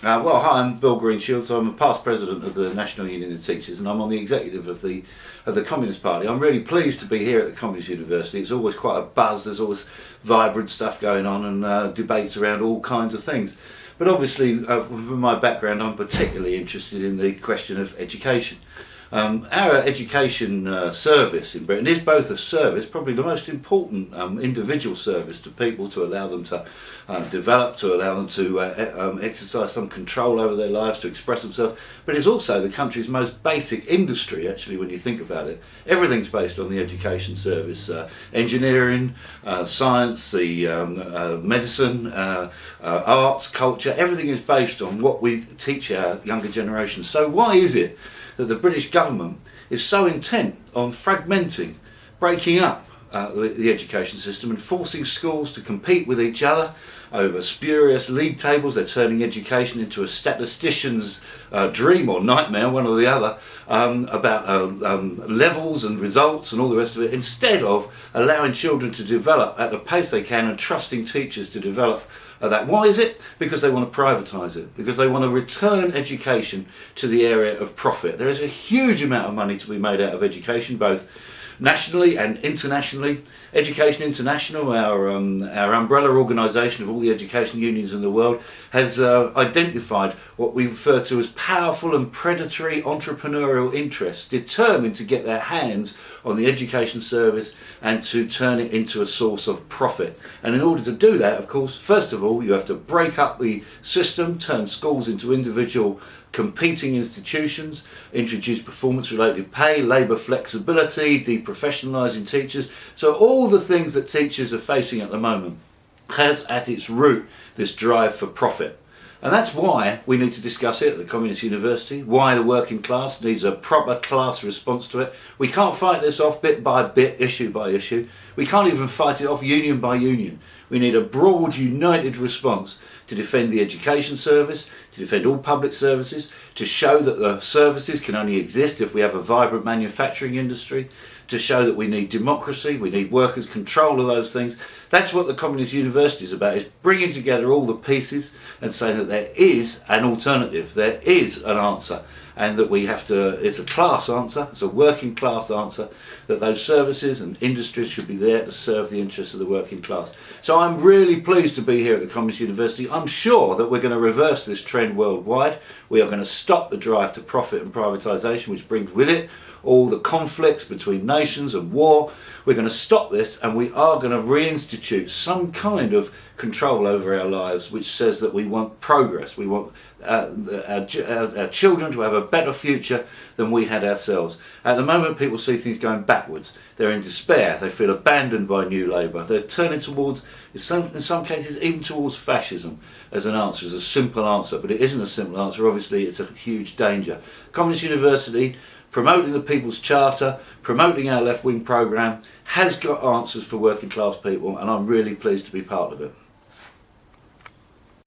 Well, hi, I'm Bill Greenshields. I'm a past president of the National Union of Teachers, and I'm on the executive of the Communist Party. I'm really pleased to be here at the Communist University. It's always quite a buzz. There's always vibrant stuff going on and debates around all kinds of things. But obviously, with my background, I'm particularly interested in the question of education. Our education service in Britain is both a service, probably the most important individual service to people, to allow them to develop, to allow them to exercise some control over their lives, to express themselves, but it's also the country's most basic industry, actually, when you think about it. Everything's based on the education service. Engineering, science, the medicine, arts, culture, everything is based on what we teach our younger generation. So why is it that the British government is so intent on fragmenting, breaking up the education system and forcing schools to compete with each other over spurious league tables? They're turning education into a statistician's dream or nightmare, one or the other, about levels and results and all the rest of it, instead of allowing children to develop at the pace they can and trusting teachers to develop that. Why is it? Because they want to privatise it, because they want to return education to the area of profit. There is a huge amount of money to be made out of education, both nationally and internationally. Education International, our umbrella organisation of all the education unions in the world, has identified what we refer to as powerful and predatory entrepreneurial interests determined to get their hands on the education service and to turn it into a source of profit. And in order to do that, of course, first of all, you have to break up the system, turn schools into individual competing institutions, introduce performance-related pay, labour flexibility, deprofessionalising teachers. So all the things that teachers are facing at the moment has at its root this drive for profit. And that's why we need to discuss it at the Communist University, why the working class needs a proper class response to it. We can't fight this off bit by bit, issue by issue. We can't even fight it off union by union. We need a broad, united response to defend the education service, to defend all public services, to show that the services can only exist if we have a vibrant manufacturing industry, to show that we need democracy, we need workers' control of those things. That's what the Communist University is about, is bringing together all the pieces and saying that there is an alternative, there is an answer, and that we have to, it's a class answer, it's a working class answer, that those services and industries should be there to serve the interests of the working class. So I'm really pleased to be here at the Communist University. I'm sure that we're going to reverse this trend worldwide. We are going to stop the drive to profit and privatisation, which brings with it all the conflicts between nations and war. We're going to stop this, and we are going to reinstitute some kind of control over our lives which says that we want progress. We want our children to have a better future than we had ourselves. At the moment, people see things going backwards. They're in despair. They feel abandoned by New Labour. They're turning towards, in some cases, even towards fascism as an answer, as a simple answer. But it isn't a simple answer. Obviously, it's a huge danger. Communist University, promoting the People's Charter, promoting our left-wing programme, has got answers for working class people, and I'm really pleased to be part of it.